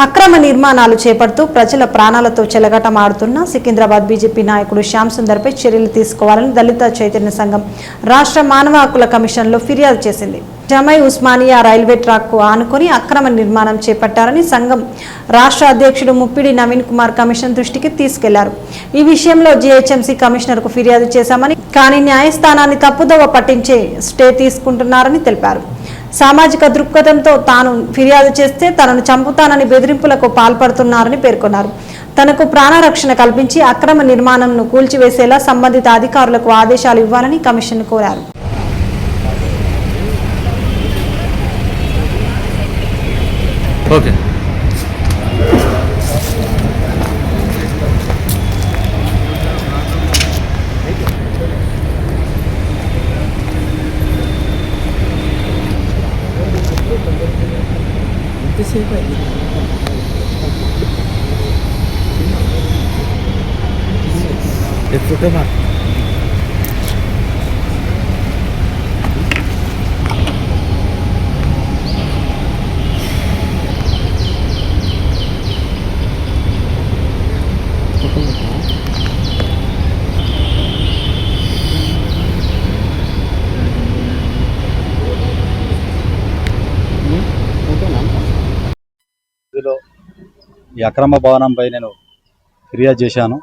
అక్రమ నిర్మాణాలు చేపడుతూ ప్రజల ప్రాణాలతో చెలగాటమాడుతున్న సికింద్రాబాద్ బీజేపీ నాయకుడు శ్యామ్ సుందర్పై చర్యలు తీసుకోవాలని దళిత చైతన్య సంఘం రాష్ట్ర మానవ హక్కుల కమిషన్లో ఫిర్యాదు చేసింది. జమై ఉస్మానియా రైల్వే ట్రాక్కు ఆనుకొని అక్రమ నిర్మాణం చేపట్టారని సంఘం రాష్ట్ర అధ్యక్షుడు ముప్పిడి నవీన్ కుమార్ కమిషన్ దృష్టికి తీసుకెళ్లారు. ఈ విషయంలో జీహెచ్ఎంసీ కమిషనర్కు ఫిర్యాదు చేశామని, కానీ న్యాయస్థానాన్ని తప్పుదోవ పట్టించే స్టే తీసుకుంటున్నారని తెలిపారు. సామాజిక దృక్పథంతో తాను ఫిర్యాదు చేస్తే తనను చంపుతానని బెదిరింపులకు పాల్పడుతున్నారని పేర్కొన్నారు. తనకు ప్రాణరక్షణ కల్పించి అక్రమ నిర్మాణంను కూల్చివేసేలా సంబంధిత అధికారులకు ఆదేశాలు ఇవ్వాలని కమిషన్ కోరారు. ఓకే. ఈ అక్రమ భవనంపై నేను ఫిర్యాదు చేశాను.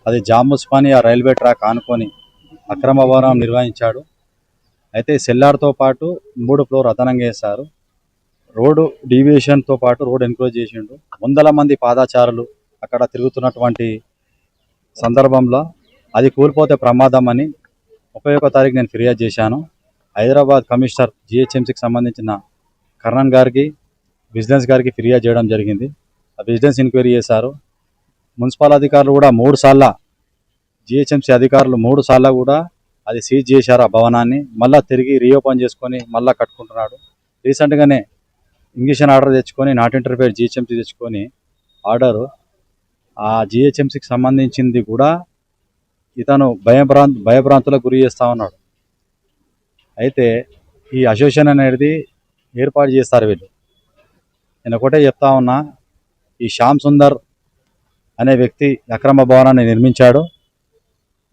అది ఉస్మానియా రైల్వే ట్రాక్ ఆనుకొని అక్రమ భవనం నిర్వహించాడు. అయితే సెల్లార్తో పాటు 3 ఫ్లోర్ అదనంగా వేశారు. రోడ్డు డీవియేషన్తో పాటు రోడ్ ఎంక్రోచ్ చేసిండు. వందల మంది పాదాచారులు అక్కడ తిరుగుతున్నటువంటి సందర్భంలో అది కూలిపోతే ప్రమాదం అని 31వ తారీఖు నేను ఫిర్యాదు చేశాను. హైదరాబాద్ కమిషనర్ జీహెచ్ఎంసీకి సంబంధించిన కర్ణన్ గారికి, విజిలెన్స్ గారికి ఫిర్యాదు చేయడం జరిగింది. ఆ విజిలెన్స్ ఎంక్వైరీ చేశారు. మున్సిపల్ అధికారులు కూడా 3 సార్లు, జీహెచ్ఎంసీ అధికారులు 3 సార్లు కూడా అది సీజ్ చేశారు. ఆ భవనాన్ని మళ్ళీ తిరిగి రీఓపెన్ చేసుకొని మళ్ళీ కట్టుకుంటున్నాడు. రీసెంట్గానే ఇంగిషన్ ఆర్డర్ తెచ్చుకొని, నాట్ ఇంటర్ఫేర్ జీహెచ్ఎంసీ తెచ్చుకొని ఆర్డరు ఆ జీహెచ్ఎంసీకి సంబంధించింది కూడా ఇతను భయభ్రాంతులకు గురి చేస్తూ ఉన్నాడు. అయితే ఈ అసోసియేషన్ అనేది ఏర్పాటు చేస్తారు వీళ్ళు. నేను ఒకటే చెప్తా ఉన్నా, ఈ శ్యామ్ సుందర్ అనే వ్యక్తి అక్రమ భవనాన్ని నిర్మించాడు.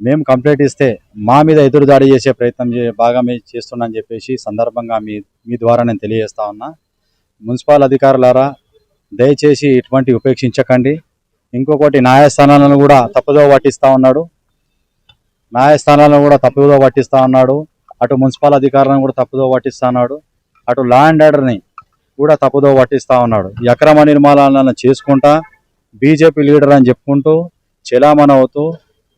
మేము కంప్లైంట్ ఇస్తే మా మీద ఎదురుదాడి చేసే ప్రయత్నం బాగా చేస్తున్నానని చెప్పేసి సందర్భంగా మీ ద్వారా నేను తెలియజేస్తా ఉన్నా. మున్సిపల్ అధికారులారా, దయచేసి ఇటువంటి ఉపేక్షించకండి. ఇంకొకటి, న్యాయస్థానాలను కూడా తప్పుదోవ పట్టిస్తూ ఉన్నాడు. అటు మున్సిపల్ అధికారులను కూడా తప్పుదోవ పట్టిస్తూ ఉన్నాడు. అటు లా అండ్ ఆర్డర్ని కూడా తప్పుదోవ పట్టిస్తూ ఉన్నాడు. ఈ అక్రమ నిర్మాణాలను చేసుకుంటా బీజేపీ లీడర్ అని చెప్పుకుంటూ చెలామణి అవుతూ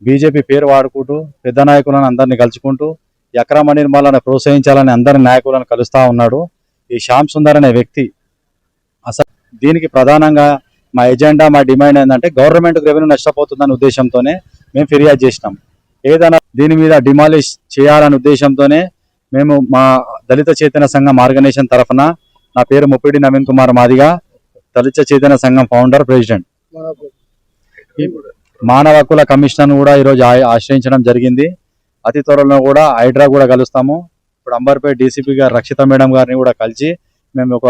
బీజేపీ పేరు వాడుకుంటూ పెద్ద నాయకులను అందరినీ కలుసుకుంటూ ఈ అక్రమ నిర్మాణాలను ప్రోత్సహించాలని అందరి నాయకులను కలుస్తూ ఉన్నాడు ఈ శ్యామ్ సుందర్ అనే వ్యక్తి. అసలు దీనికి ప్రధానంగా మా ఎజెండా, మా డిమాండ్ ఏంటంటే గవర్నమెంట్కి రెవెన్యూ నష్టపోతుందనే ఉద్దేశంతోనే మేము ఫిర్యాదు చేసినాం. ఏదైనా దీని మీద డిమాలిష్ చేయాలనే ఉద్దేశంతోనే మేము మా దళిత చైతన్య సంఘం ఆర్గనైజేషన్ తరఫున, నా పేరు ముప్పిడి నవీన్ కుమార్ మాదిగా, దళిత చైతన్య సంఘం ఫౌండర్, ప్రెసిడెంట్. మానవ హక్కుల కమిషన్ కూడా ఈరోజు ఆశ్రయించడం జరిగింది. అతి త్వరలో కూడా హైడ్రా కూడా కలుస్తాము. ఇప్పుడు అంబర్పేట డీసీపీ గారు రక్షిత మేడం గారిని కూడా కలిసి మేము ఒక